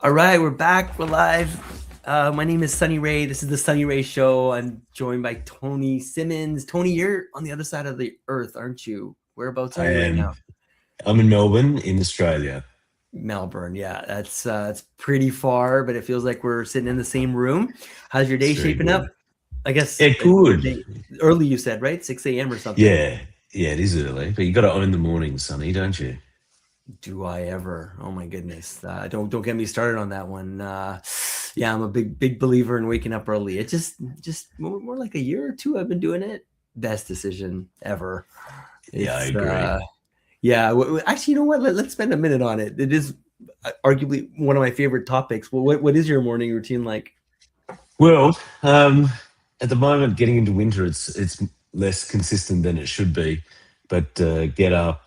All right, we're back. We're live. My name is Sunny Ray. This is the Sunny Ray Show. I'm joined by Tony Simmons. Tony, you're on the other side of the earth, aren't you? Whereabouts are I you right now? am. I'm in Melbourne, in Australia. Melbourne. Yeah, that's pretty far, but it feels like we're sitting in the same room. How's your day It's very shaping good. up? I guess Yeah, your good. day early. You said right, 6 a.m. or something. Yeah, yeah, it is early, but you got to own the morning, Sonny, don't you? Do I ever? Oh my goodness! Don't get me started on that one. Yeah, I'm a big believer in waking up early. It just more like a year or two I've been doing it. Best decision ever. Yeah, I It's agree. yeah. Actually, you know what? Let's spend a minute on it. It is arguably one of my favorite topics. Well, what is your morning routine like? Well, at the moment, getting into winter, it's less consistent than it should be. But get up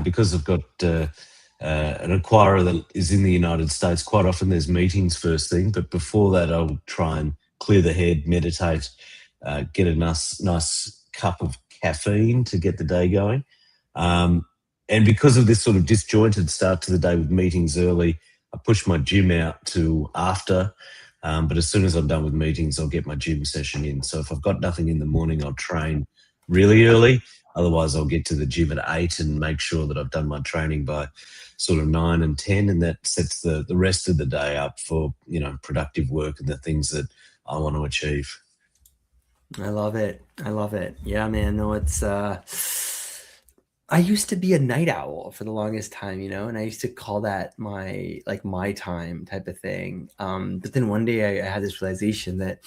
because I've got an acquirer that is in the United States. Quite often, there's meetings first thing, but before that, I'll try and clear the head, meditate, get a nice cup of caffeine to get the day going. Um, and because of this sort of disjointed start to the day with meetings early, I push my gym out to after. But as soon as I'm done with meetings, I'll get my gym session in. So if I've got nothing in the morning, I'll train really early. Otherwise, I'll get to the gym at 8 and make sure that I've done my training by sort of 9 and 10. And that sets the rest of the day up for, productive work and the things that I want to achieve. I love it. I love it. Yeah, man. No, it's I used to be a night owl for the longest time, and I used to call that my time type of thing. But then one day I had this realization that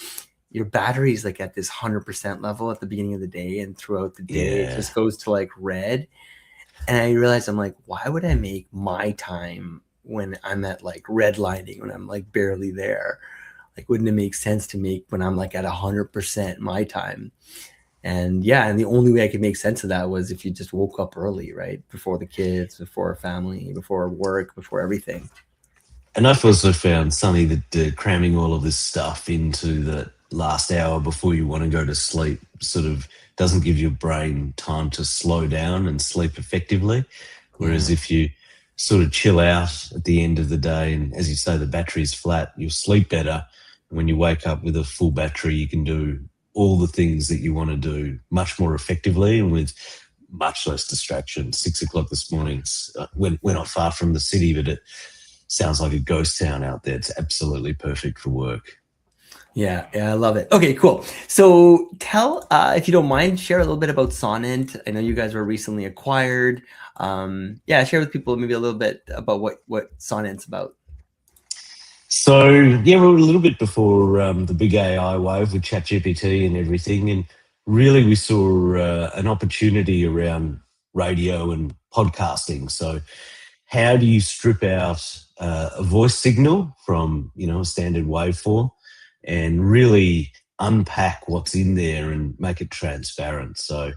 your battery's like at this 100% level at the beginning of the day, and throughout the day it Yeah. just goes to like red. And I realized I'm like, why would I make my time when I'm at like redlining, when I'm like barely there? Like, wouldn't it make sense to make when I'm like at 100% my time? And yeah, and the only way I could make sense of that was if you just woke up early, right? Before the kids, before family, before work, before everything. And I've also found, Sonny, that cramming all of this stuff into the last hour before you want to go to sleep sort of doesn't give your brain time to slow down and sleep effectively. Whereas Yeah. if you sort of chill out at the end of the day, and as you say, the battery's flat, you'll sleep better. When you wake up with a full battery, you can do all the things that you want to do much more effectively and with much less distraction. 6 o'clock this morning, we're not far from the city, but it sounds like a ghost town out there. It's absolutely perfect for work. Yeah, I love it. Okay, cool. So tell, if you don't mind, share a little bit about Sonnet. I know you guys were recently acquired. Yeah, share with people maybe a little bit about what Sonnet's about. So yeah, we're a little bit before the big AI wave with ChatGPT and everything, and really we saw an opportunity around radio and podcasting. So how do you strip out a voice signal from a standard waveform and really unpack what's in there and make it transparent? So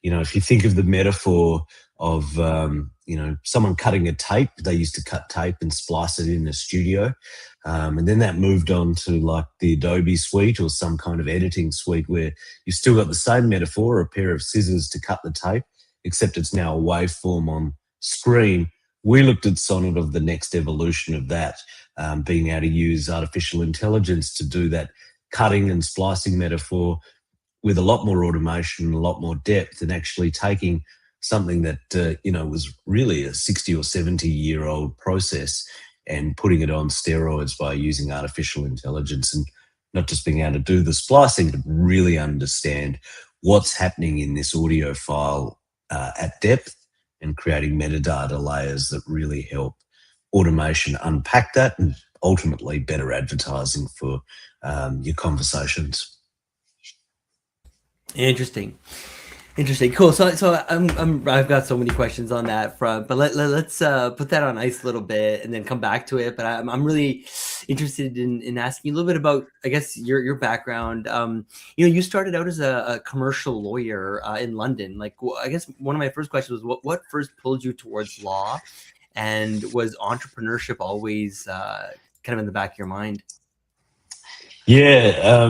if you think of the metaphor of someone cutting a tape, they used to cut tape and splice it in a studio, and then that moved on to like the Adobe suite or some kind of editing suite where you've still got the same metaphor, a pair of scissors to cut the tape, except it's now a waveform on screen. We looked at Sonnet of the next evolution of that, being able to use artificial intelligence to do that cutting and splicing metaphor with a lot more automation, a lot more depth, and actually taking something that was really a 60 or 70-year-old process and putting it on steroids by using artificial intelligence, and not just being able to do the splicing, but really understand what's happening in this audio file at depth, and creating metadata layers that really help automation unpack that, and ultimately better advertising for your conversations. Interesting. Interesting. Cool. So I've got so many questions on that front, but let's put that on ice a little bit and then come back to it. But I'm really interested in asking you a little bit about, I guess, your background. You started out as a commercial lawyer in London. Like, I guess one of my first questions was what first pulled you towards law, and was entrepreneurship always kind of in the back of your mind? Yeah,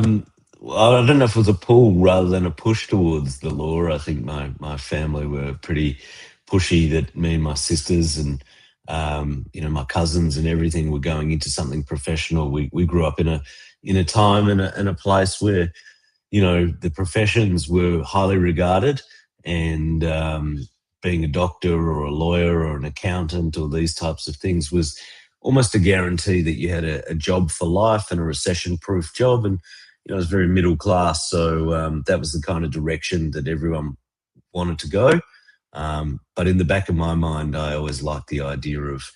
well, I don't know if it was a pull rather than a push towards the law. I think my family were pretty pushy, that me and my sisters, and My cousins and everything were going into something professional. We grew up in a time and a place where the professions were highly regarded, and being a doctor or a lawyer or an accountant or these types of things was almost a guarantee that you had a job for life and a recession-proof job. And it was very middle class, so that was the kind of direction that everyone wanted to go. But in the back of my mind, I always liked the idea of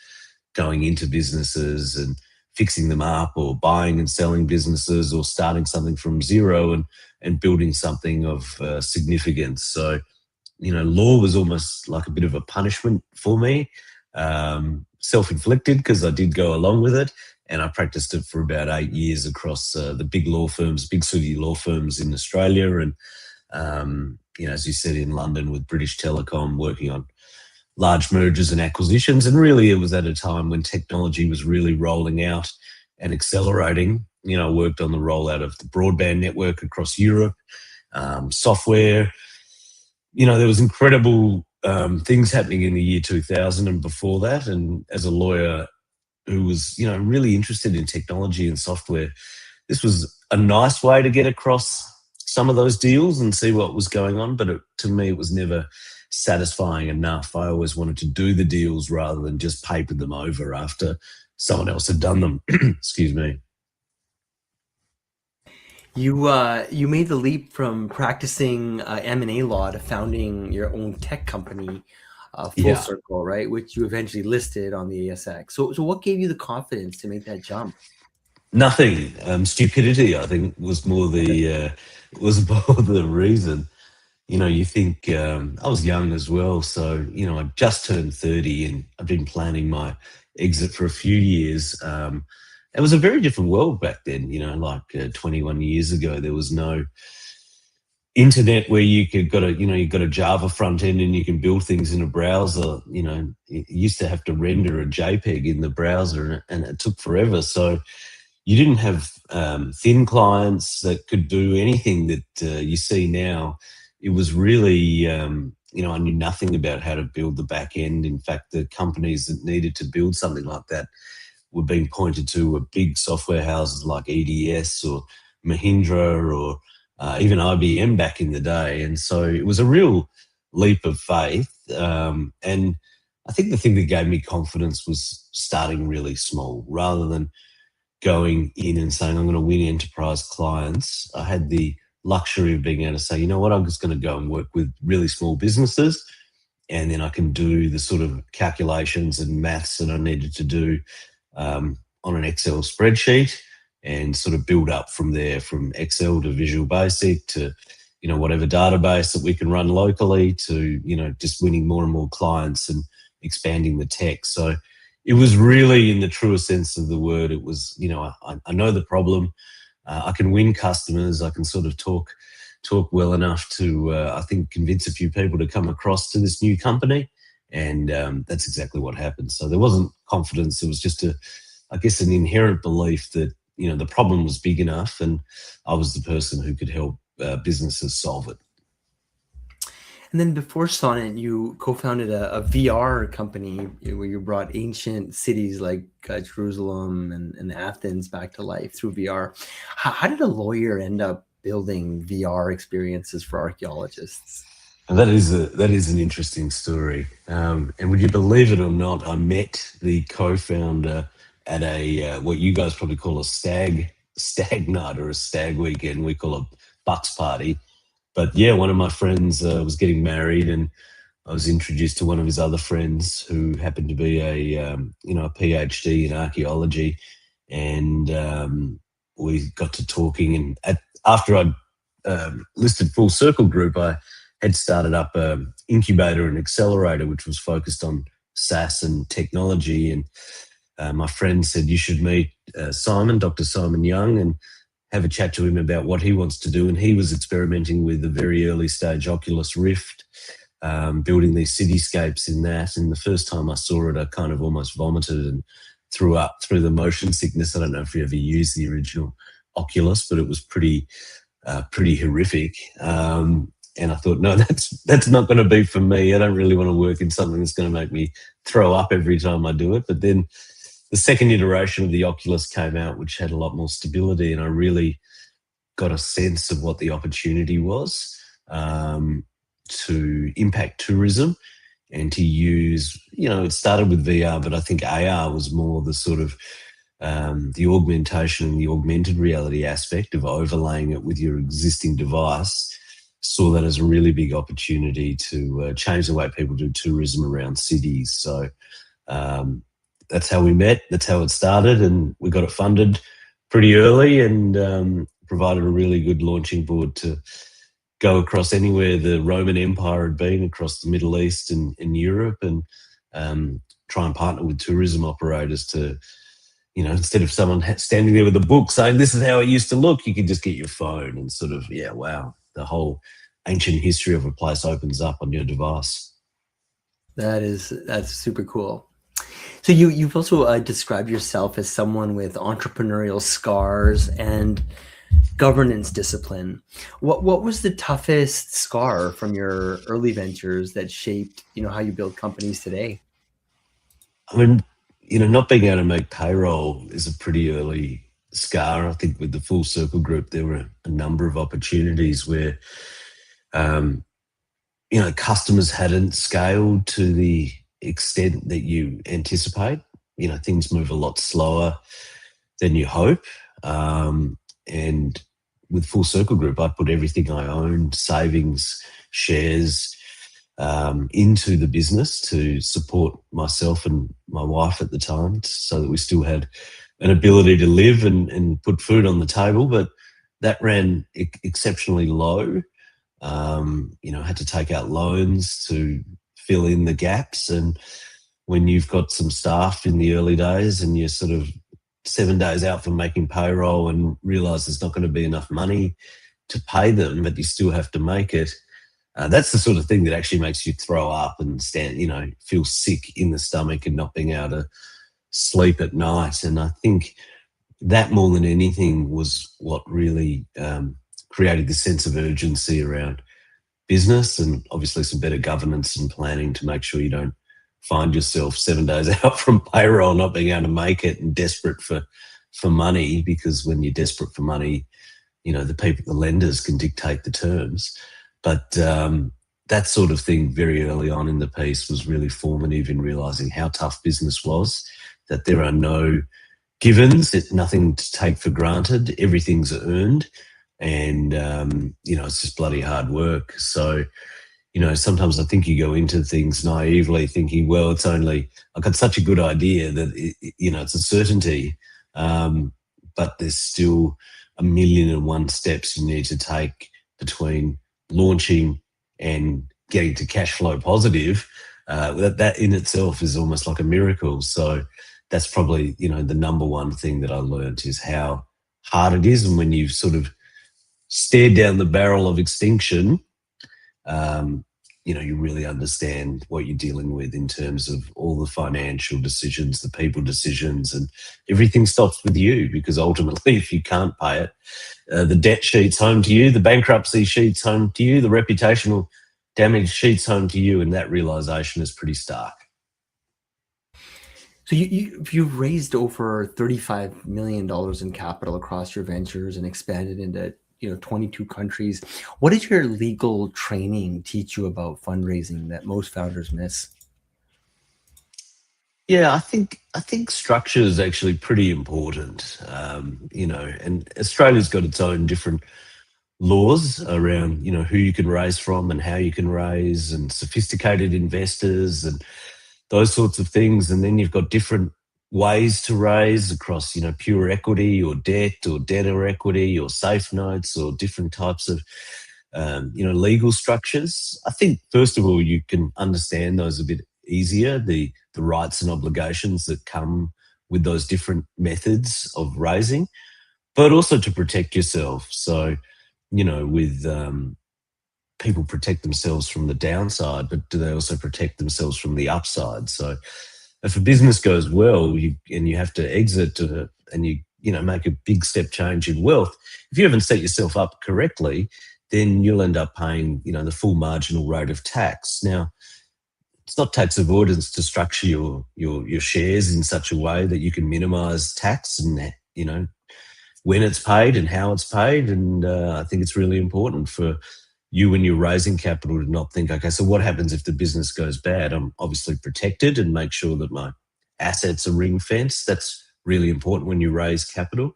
going into businesses and fixing them up, or buying and selling businesses, or starting something from zero and building something of significance. So, law was almost like a bit of a punishment for me, self-inflicted, because I did go along with it. And I practiced it for about 8 years across the big law firms, big city law firms in Australia. And, as you said, in London with British Telecom, working on large mergers and acquisitions. And really, it was at a time when technology was really rolling out and accelerating. I worked on the rollout of the broadband network across Europe, software. There was incredible things happening in the year 2000 and before that. And as a lawyer who was, really interested in technology and software, this was a nice way to get across some of those deals and see what was going on. But to me, it was never satisfying enough. I always wanted to do the deals rather than just paper them over after someone else had done them. Excuse me. You made the leap from practicing M&A law to founding your own tech company, Full Yeah. Circle, right? Which you eventually listed on the ASX. So what gave you the confidence to make that jump? Nothing. Stupidity, I think, was more the reason. You think I was young as well, so I just turned 30, and I've been planning my exit for a few years. It was a very different world back then. Like 21 years ago, there was no internet where you got a Java front end and you can build things in a browser. You used to have to render a JPEG in the browser, and it took forever. So you didn't have thin clients that could do anything that you see now. It was really, I knew nothing about how to build the back end. In fact, the companies that needed to build something like that were being pointed to were big software houses like EDS or Mahindra, or even IBM back in the day. And so it was a real leap of faith. And I think the thing that gave me confidence was starting really small rather than going in and saying, I'm going to win enterprise clients. I had the luxury of being able to say, you know what, I'm just going to go and work with really small businesses, and then I can do the sort of calculations and maths that I needed to do on an Excel spreadsheet, and sort of build up from there, from Excel to Visual Basic to, whatever database that we can run locally to, just winning more and more clients and expanding the tech. So it was really, in the truest sense of the word, it was, I know the problem. I can win customers. I can sort of talk well enough to, I think, convince a few people to come across to this new company. And that's exactly what happened. So there wasn't confidence. It was just an inherent belief that, the problem was big enough, and I was the person who could help businesses solve it. And then before Sonnet, you co-founded a VR company where you brought ancient cities like Jerusalem and Athens back to life through VR. How did a lawyer end up building VR experiences for archaeologists? And that is an interesting story. And would you believe it or not, I met the co-founder at a what you guys probably call a stag night or a stag weekend. We call a bucks party. But yeah, one of my friends was getting married, and I was introduced to one of his other friends who happened to be a PhD in archaeology, and we got to talking. And after I'd listed Full Circle Group, I had started up an incubator and accelerator which was focused on SaaS and technology. And my friend said, you should meet Simon, Dr. Simon Young, and have a chat to him about what he wants to do. And he was experimenting with the very early stage Oculus Rift, building these cityscapes in that. And the first time I saw it, I kind of almost vomited and threw up through the motion sickness. I don't know if you ever used the original Oculus, but it was pretty horrific. And I thought, no, that's not going to be for me. I don't really want to work in something that's going to make me throw up every time I do it. But then the second iteration of the Oculus came out, which had a lot more stability, and I really got a sense of what the opportunity was to impact tourism and to use, it started with VR, but I think AR was more the sort of the augmentation and the augmented reality aspect of overlaying it with your existing device. Saw that as a really big opportunity to change the way people do tourism around cities. So that's how we met. That's how it started, and we got it funded pretty early and provided a really good launching board to go across anywhere the Roman Empire had been, across the Middle East and Europe, and try and partner with tourism operators to, instead of someone standing there with a book saying, this is how it used to look, you could just get your phone and sort of, wow, the whole ancient history of a place opens up on your device. That's super cool. So you've also described yourself as someone with entrepreneurial scars and governance discipline. What was the toughest scar from your early ventures that shaped, how you build companies today? I mean, not being able to make payroll is a pretty early scar. I think with the Full Circle Group, there were a number of opportunities where, customers hadn't scaled to the extent that you anticipate. Things move a lot slower than you hope. And with Full Circle Group, I put everything I owned, savings, shares, into the business to support myself and my wife at the time, so that we still had an ability to live and put food on the table. But that ran exceptionally low. Had to take out loans to fill in the gaps. And when you've got some staff in the early days and you're sort of 7 days out from making payroll and realize there's not going to be enough money to pay them, but you still have to make it, that's the sort of thing that actually makes you throw up and feel sick in the stomach and not being able to sleep at night. And I think that more than anything was what really created the sense of urgency around business, and obviously some better governance and planning to make sure you don't find yourself 7 days out from payroll, not being able to make it and desperate for money, because when you're desperate for money, the lenders can dictate the terms. But that sort of thing very early on in the piece was really formative in realizing how tough business was, that there are no givens, it's nothing to take for granted, everything's earned, and it's just bloody hard work. So sometimes I think you go into things naively thinking, well, it's only, I've got such a good idea that it's a certainty, but there's still 1,000,001 steps you need to take between launching and getting to cash flow positive. That in itself is almost like a miracle. So that's probably the number one thing that I learned, is how hard it is. And when you've sort of stared down the barrel of extinction, you really understand what you're dealing with in terms of all the financial decisions, the people decisions, and everything stops with you, because ultimately, if you can't pay it, the debt sheet's home to you, the bankruptcy sheet's home to you, the reputational damage sheet's home to you, and that realization is pretty stark. So you've raised over $35 million in capital across your ventures and expanded into 22 countries. What did your legal training teach you about fundraising that most founders miss? Yeah, I think structure is actually pretty important. And Australia's got its own different laws around who you can raise from and how you can raise, and sophisticated investors and those sorts of things. And then you've got different ways to raise across, pure equity or debt or debtor equity or safe notes or different types of, legal structures. I think, first of all, you can understand those a bit easier, the rights and obligations that come with those different methods of raising, but also to protect yourself. So, with people protect themselves from the downside, but do they also protect themselves from the upside? So if a business goes well and you have to exit and you make a big step change in wealth, if you haven't set yourself up correctly, then you'll end up paying the full marginal rate of tax. Now, it's not tax avoidance to structure your shares in such a way that you can minimize tax and, you know, when it's paid and how it's paid. And I think it's really important for you when you're raising capital to not think, okay, so what happens if the business goes bad? I'm obviously protected and make sure that my assets are ring fenced. That's really important when you raise capital.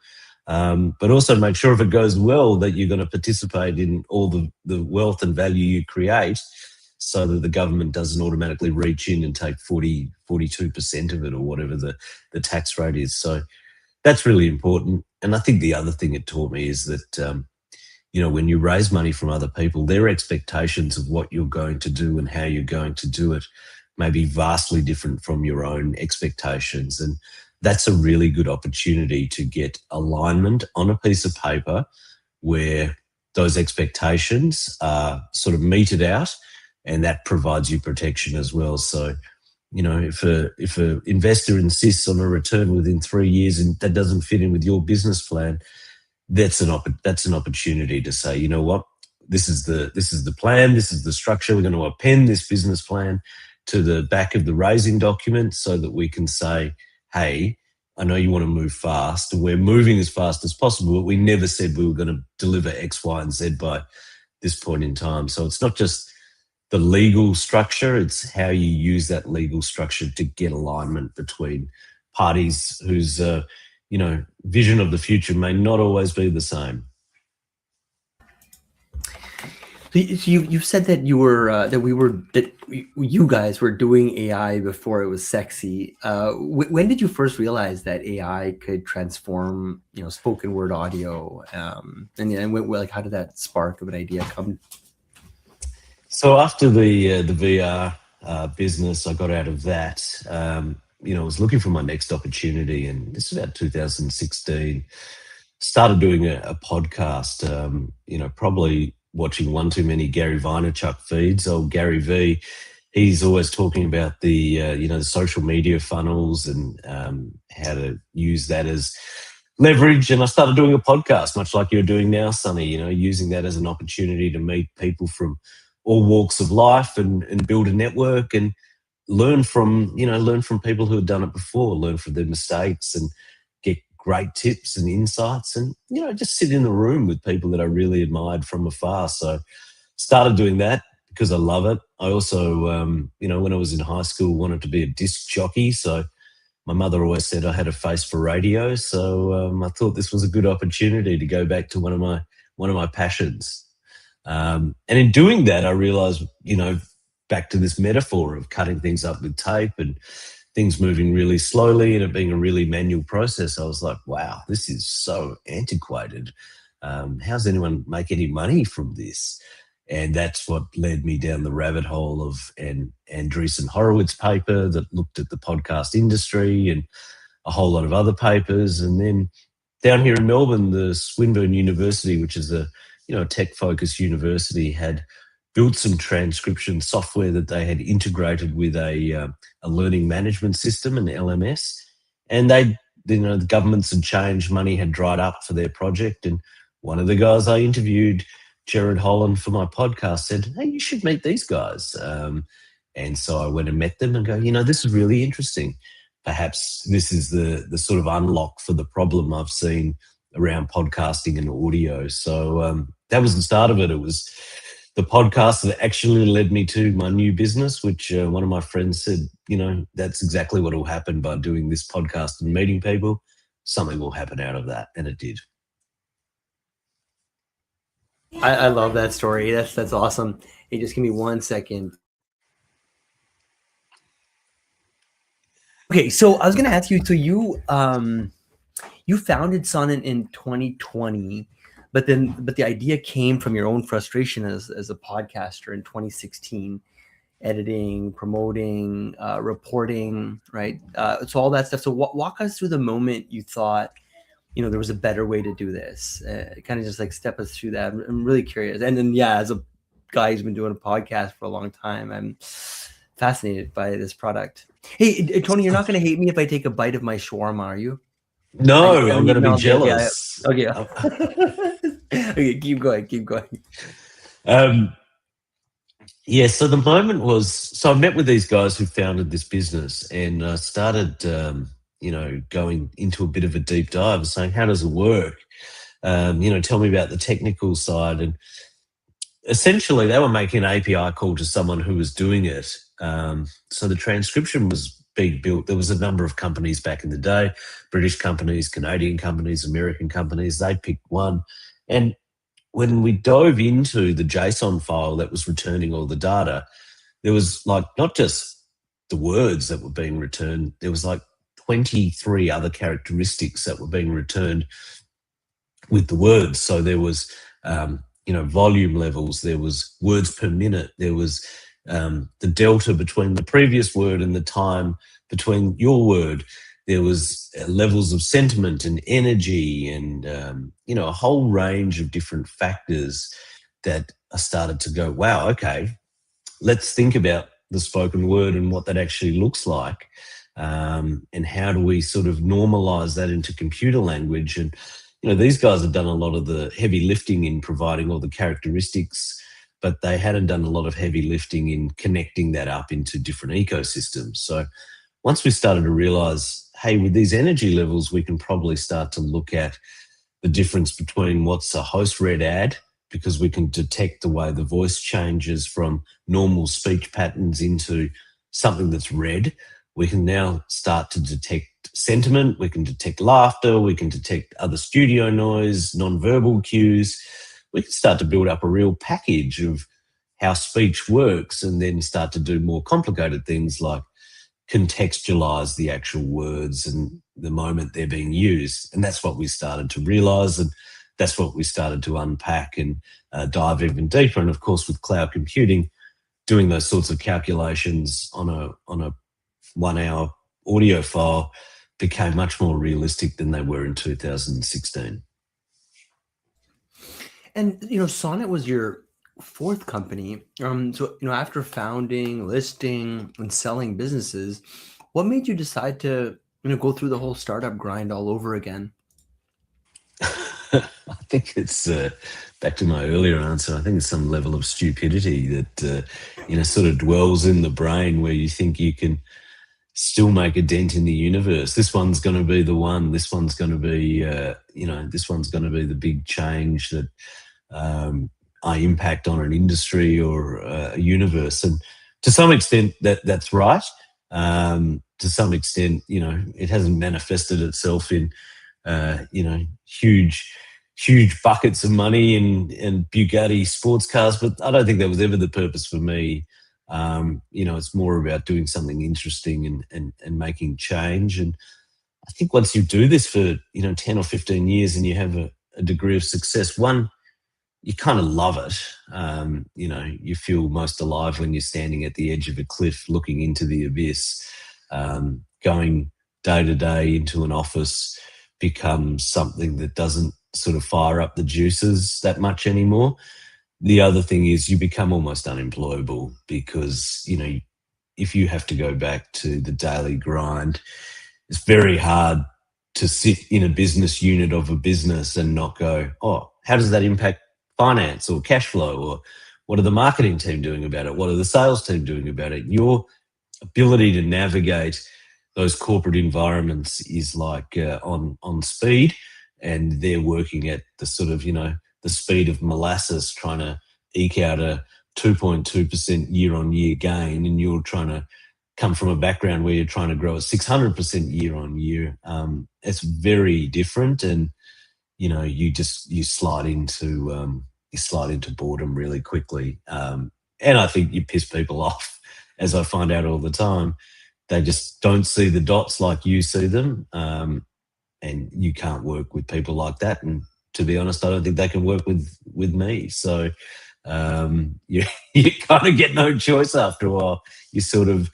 But also make sure if it goes well that you're going to participate in all the wealth and value you create, so that the government doesn't automatically reach in and take 42% of it or whatever the tax rate is. So that's really important. And I think the other thing it taught me is that, you know, when you raise money from other people, their expectations of what you're going to do and how you're going to do it may be vastly different from your own expectations. And that's a really good opportunity to get alignment on a piece of paper where those expectations are sort of meted out, and that provides you protection as well. So, you know, if a investor insists on a return within 3 years and that doesn't fit in with your business plan, that's an opportunity to say, you know what, this is the plan, this is the structure. We're going to append this business plan to the back of the raising document so that we can say, hey, I know you want to move fast, and we're moving as fast as possible, but we never said we were going to deliver X, Y, and Z by this point in time. So it's not just the legal structure, it's how you use that legal structure to get alignment between parties whose you know, vision of the future may not always be the same. So you said that you guys were doing AI before it was sexy. When did you first realize that AI could transform, you know, spoken word audio? And like, how did that spark of an idea come? So after the VR business, I got out of that. You know, I was looking for my next opportunity, and this was about 2016. Started doing a podcast. You know, probably watching one too many Gary Vaynerchuk feeds. Old Gary V, he's always talking about the you know, the social media funnels and how to use that as leverage. And I started doing a podcast, much like you're doing now, Sonny. You know, using that as an opportunity to meet people from all walks of life and build a network and learn from people who have done it before, learn from their mistakes and get great tips and insights, and, you know, just sit in the room with people that I really admired from afar. So started doing that because I love it. I also, you know, when I was in high school, wanted to be a disc jockey. So my mother always said I had a face for radio. So I thought this was a good opportunity to go back to one of my passions. And in doing that, I realized, you know, back to this metaphor of cutting things up with tape and things moving really slowly and it being a really manual process, I was like, wow, this is so antiquated. How's anyone make any money from this? And that's what led me down the rabbit hole of an Andreessen Horowitz paper that looked at the podcast industry and a whole lot of other papers. And then down here in Melbourne, the Swinburne University, which is a, you know, tech-focused university, had built some transcription software that they had integrated with a learning management system, an LMS. And they, you know, the governments had changed, money had dried up for their project. And one of the guys I interviewed, Jared Holland, for my podcast, said, hey, you should meet these guys. And so I went and met them and go, you know, this is really interesting. Perhaps this is the sort of unlock for the problem I've seen around podcasting and audio. So that was the start of it. It was the podcast that actually led me to my new business, which one of my friends said, you know, that's exactly what will happen by doing this podcast and meeting people. Something will happen out of that. And it did. I love that story. That's awesome. Hey, just give me 1 second. Okay, so I was going to ask you. So you founded Sonnet in 2020, but the idea came from your own frustration as a podcaster in 2016, editing, promoting, reporting, right? So all that stuff. So walk us through the moment you thought, you know, there was a better way to do this. Kind of just like step us through that. I'm really curious. And then, yeah, as a guy who's been doing a podcast for a long time, I'm fascinated by this product. Hey, Tony, you're not going to hate me if I take a bite of my shawarma, are you? No, I'm going to be jealous. Yeah. Okay. Okay, keep going. Yeah, so the moment was, so I met with these guys who founded this business, and I started, going into a bit of a deep dive, saying, how does it work? Tell me about the technical side. And essentially, they were making an API call to someone who was doing it. So the transcription was being built. There was a number of companies back in the day, British companies, Canadian companies, American companies. They picked one. And when we dove into the JSON file that was returning all the data, there was like not just the words that were being returned, there was like 23 other characteristics that were being returned with the words. So there was, volume levels, there was words per minute, there was the delta between the previous word and the time between your word. There was levels of sentiment and energy and, a whole range of different factors that I started to go, wow, okay, let's think about the spoken word and what that actually looks like. And how do we sort of normalize that into computer language? And, these guys have done a lot of the heavy lifting in providing all the characteristics, but they hadn't done a lot of heavy lifting in connecting that up into different ecosystems. So once we started to realize, hey, with these energy levels, we can probably start to look at the difference between what's a host read ad, because we can detect the way the voice changes from normal speech patterns into something that's read. We can now start to detect sentiment, we can detect laughter, we can detect other studio noise, non-verbal cues. We can start to build up a real package of how speech works, and then start to do more complicated things like contextualize the actual words and the moment they're being used. And that's what we started to realize. And that's what we started to unpack and dive even deeper. And of course, with cloud computing, doing those sorts of calculations on a 1 hour audio file became much more realistic than they were in 2016. And Sonnet was your fourth company. So after founding, listing, and selling businesses, what made you decide to go through the whole startup grind all over again? I think it's back to my earlier answer. I think it's some level of stupidity that sort of dwells in the brain, where you think you can still make a dent in the universe. This one's going to be the one. This one's going to be, this one's going to be the big change that I impact on an industry or a universe. And to some extent, that's right. To some extent, it hasn't manifested itself in, huge buckets of money and Bugatti sports cars. But I don't think that was ever the purpose for me. It's more about doing something interesting and making change. And I think once you do this for 10 or 15 years and you have a degree of success, one, you kind of love it. You feel most alive when you're standing at the edge of a cliff looking into the abyss. Going day to day into an office becomes something that doesn't sort of fire up the juices that much anymore. The other thing is you become almost unemployable, because, if you have to go back to the daily grind, it's very hard to sit in a business unit of a business and not go, oh, how does that impact finance or cash flow? Or what are the marketing team doing about it? What are the sales team doing about it? Your ability to navigate those corporate environments is like on speed, and they're working at the sort of, the speed of molasses, trying to eke out a 2.2% year on year gain, and you're trying to come from a background where you're trying to grow at 600% year on year. It's very different, and you slide into boredom really quickly, and I think you piss people off, as I find out all the time. They just don't see the dots like you see them, and you can't work with people like that. And to be honest, I don't think they can work with me. So you you kind of get no choice after a while. You sort of,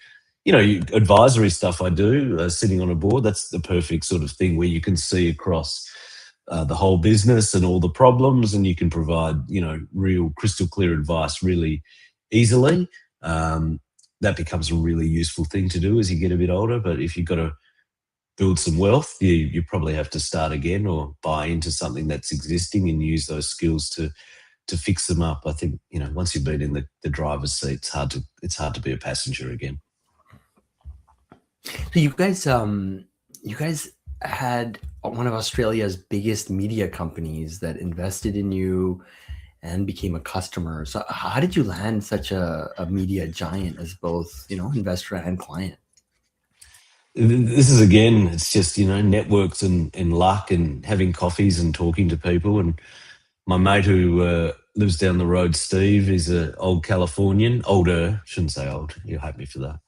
advisory stuff I do, sitting on a board, that's the perfect sort of thing where you can see across the whole business and all the problems, and you can provide, real crystal clear advice really easily. That becomes a really useful thing to do as you get a bit older. But if you've got to build some wealth, you probably have to start again or buy into something that's existing and use those skills to to fix them up. I think, once you've been in the driver's seat, it's hard to be a passenger again. So you guys had one of Australia's biggest media companies that invested in you and became a customer. So how did you land such a media giant as both, investor and client? This is, again, it's just, networks and luck and having coffees and talking to people. And my mate who lives down the road, Steve, is an old Californian, older, shouldn't say old, you'll hate me for that.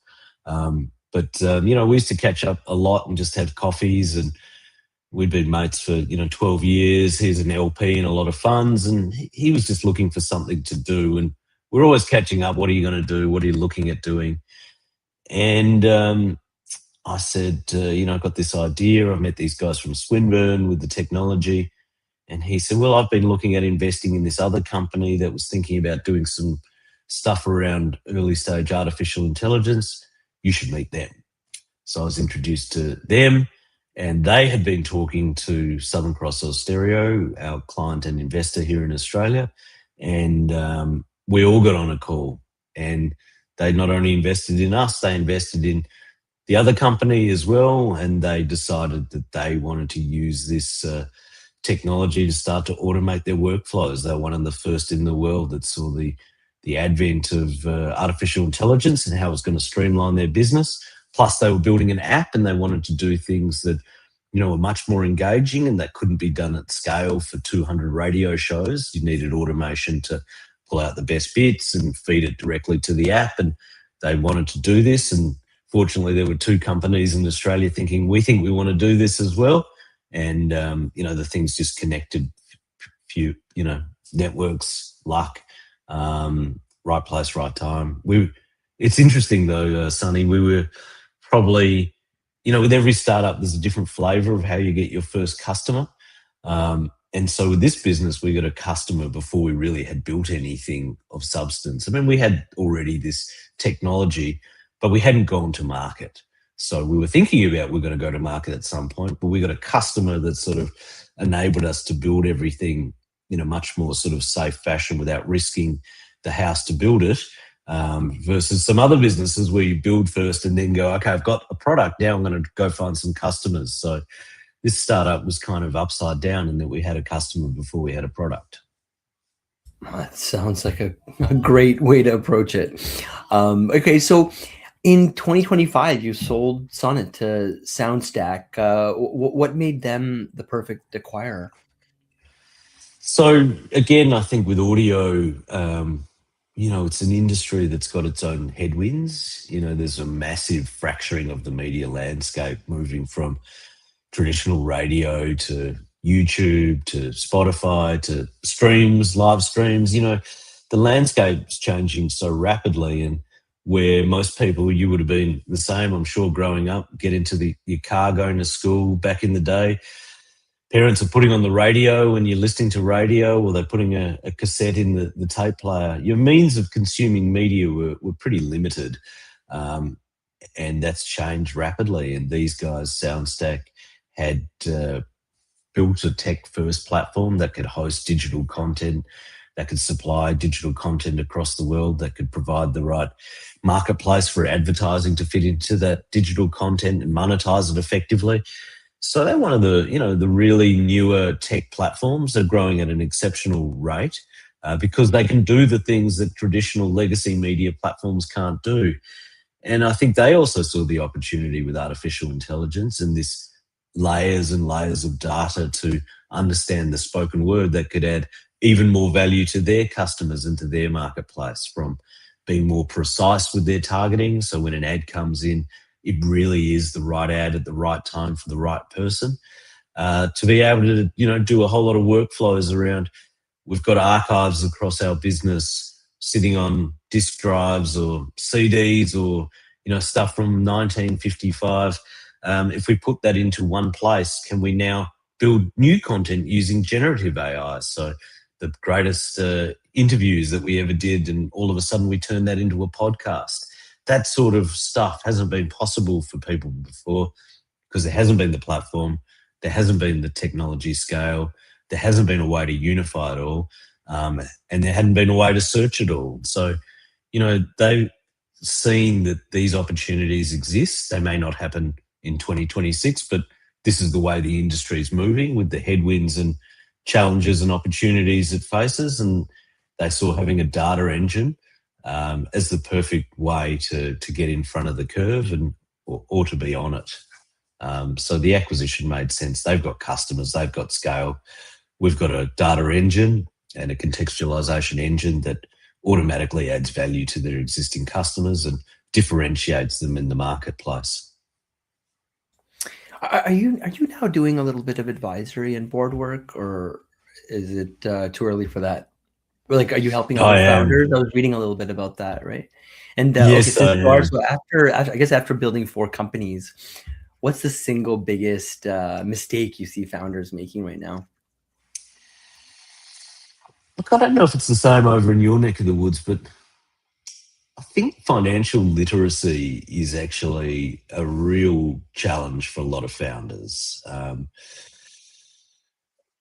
We used to catch up a lot and just have coffees, and we'd been mates for 12 years. He's an LP in a lot of funds, and he was just looking for something to do. And we're always catching up. What are you going to do? What are you looking at doing? And I said, I've got this idea. I've met these guys from Swinburne with the technology. And he said, well, I've been looking at investing in this other company that was thinking about doing some stuff around early stage artificial intelligence. You should meet them. So I was introduced to them, and they had been talking to Southern Cross Austereo, our client and investor here in Australia. And we all got on a call, and they not only invested in us, they invested in the other company as well. And they decided that they wanted to use this technology to start to automate their workflows. They're one of the first in the world that saw the advent of artificial intelligence and how it was going to streamline their business. Plus, they were building an app, and they wanted to do things that, were much more engaging, and that couldn't be done at scale for 200 radio shows. You needed automation to pull out the best bits and feed it directly to the app, and they wanted to do this. And fortunately, there were two companies in Australia thinking, we think we want to do this as well. And, the things just connected, few, networks, luck, right place, right time. It's interesting though, Sonny, we were probably, with every startup, there's a different flavor of how you get your first customer. And so with this business, we got a customer before we really had built anything of substance. I mean, we had already this technology, but we hadn't gone to market. So we were thinking about we're going to go to market at some point, but we got a customer that sort of enabled us to build everything in a much more sort of safe fashion without risking the house to build it, versus some other businesses where you build first and then go, okay, I've got a product, now I'm going to go find some customers. So this startup was kind of upside down in that we had a customer before we had a product. That sounds like a great way to approach it. Okay, so in 2025, you sold Sonnet to SoundStack. What made them the perfect acquirer? So again, I think with audio, it's an industry that's got its own headwinds. There's a massive fracturing of the media landscape, moving from traditional radio to YouTube to Spotify to streams, live streams. The landscape's changing so rapidly, and where most people, you would have been the same, I'm sure, growing up, get into your car going to school back in the day. Parents are putting on the radio and you're listening to radio, or they're putting a cassette in the tape player. Your means of consuming media were pretty limited, and that's changed rapidly. And these guys, SoundStack, had built a tech-first platform that could host digital content, that could supply digital content across the world, that could provide the right marketplace for advertising to fit into that digital content and monetize it effectively. So they're one of the really newer tech platforms that are growing at an exceptional rate, because they can do the things that traditional legacy media platforms can't do. And I think they also saw the opportunity with artificial intelligence and this layers and layers of data to understand the spoken word that could add even more value to their customers and to their marketplace, from being more precise with their targeting. So when an ad comes in, it really is the right ad at the right time for the right person. To be able to, do a whole lot of workflows around, we've got archives across our business sitting on disk drives or CDs or, stuff from 1955. If we put that into one place, can we now build new content using generative AI? So the greatest interviews that we ever did, and all of a sudden we turn that into a podcast. That sort of stuff hasn't been possible for people before, because there hasn't been the platform, there hasn't been the technology scale, there hasn't been a way to unify it all. and there hadn't been a way to search it all. So, they've seen that these opportunities exist. They may not happen in 2026, but this is the way the industry is moving with the headwinds and challenges and opportunities it faces. And they saw having a data engine as the perfect way to get in front of the curve and or to be on it. So the acquisition made sense. They've got customers, they've got scale. We've got a data engine and a contextualization engine that automatically adds value to their existing customers and differentiates them in the marketplace. Are you now doing a little bit of advisory and board work, or is it too early for that? Or like, are you helping other I am. founders? I was reading a little bit about that, right? And okay, Yes, since I you are, am. so after building 4 companies, what's the single biggest mistake you see founders making right now? Look, I don't know if it's the same over in your neck of the woods, but I think financial literacy is actually a real challenge for a lot of founders.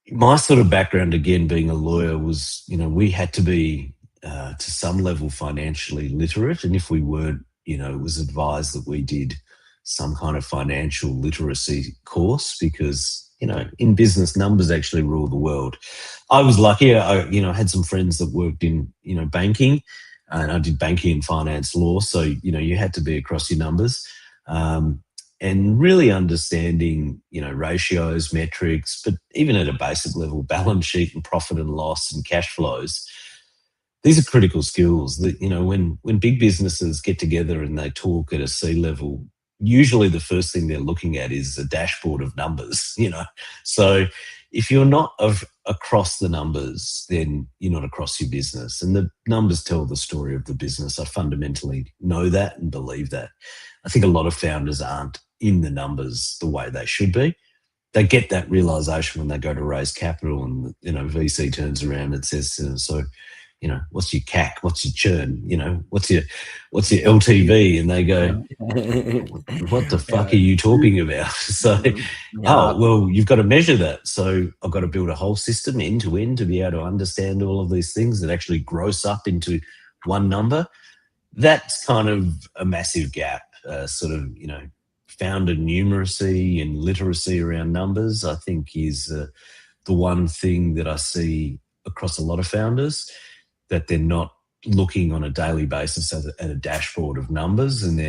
My sort of background, again, being a lawyer, was, we had to be to some level financially literate. And if we weren't, it was advised that we did some kind of financial literacy course because, in business, numbers actually rule the world. I was lucky. I had some friends that worked in, banking, and I did banking and finance law. So, you had to be across your numbers. And really understanding, ratios, metrics, but even at a basic level, balance sheet and profit and loss and cash flows. These are critical skills that, when big businesses get together and they talk at a C level, usually the first thing they're looking at is a dashboard of numbers, So if you're not across the numbers, then you're not across your business. And the numbers tell the story of the business. I fundamentally know that and believe that. I think a lot of founders aren't in the numbers the way they should be. They get that realization when they go to raise capital and, VC turns around and says, so, what's your CAC? What's your churn? What's your LTV? And they go, what the fuck are you talking about? So, Yeah. well, you've got to measure that. So I've got to build a whole system end to end to be able to understand all of these things that actually gross up into one number. That's kind of a massive gap, founder numeracy and literacy around numbers, I think is the one thing that I see across a lot of founders, that they're not looking on a daily basis at a dashboard of numbers, and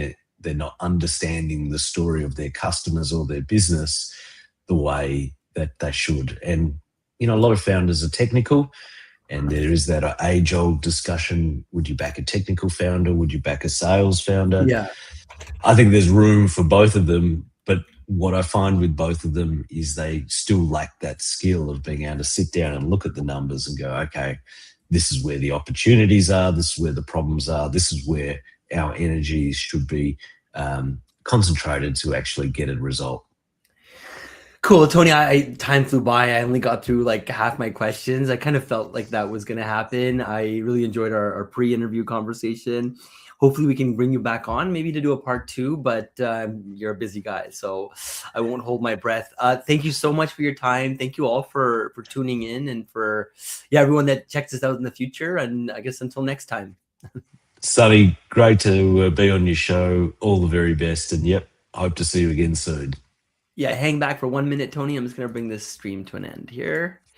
they're not understanding the story of their customers or their business the way that they should. And, a lot of founders are technical, and there is that age-old discussion, would you back a technical founder? Would you back a sales founder? Yeah. I think there's room for both of them, but what I find with both of them is they still lack that skill of being able to sit down and look at the numbers and go, okay, this is where the opportunities are, this is where the problems are, this is where our energies should be concentrated to actually get a result. Cool, Tony. Time flew by. I only got through like half my questions. I kind of felt like that was going to happen. I really enjoyed our pre-interview conversation. Hopefully we can bring you back on, maybe to do a part 2, but you're a busy guy, so I won't hold my breath. Thank you so much for your time. Thank you all for tuning in, and for everyone that checks us out in the future. And I guess until next time. Sonny, great to be on your show. All the very best, and yep, hope to see you again soon. Yeah, hang back for 1 minute, Tony. I'm just going to bring this stream to an end here.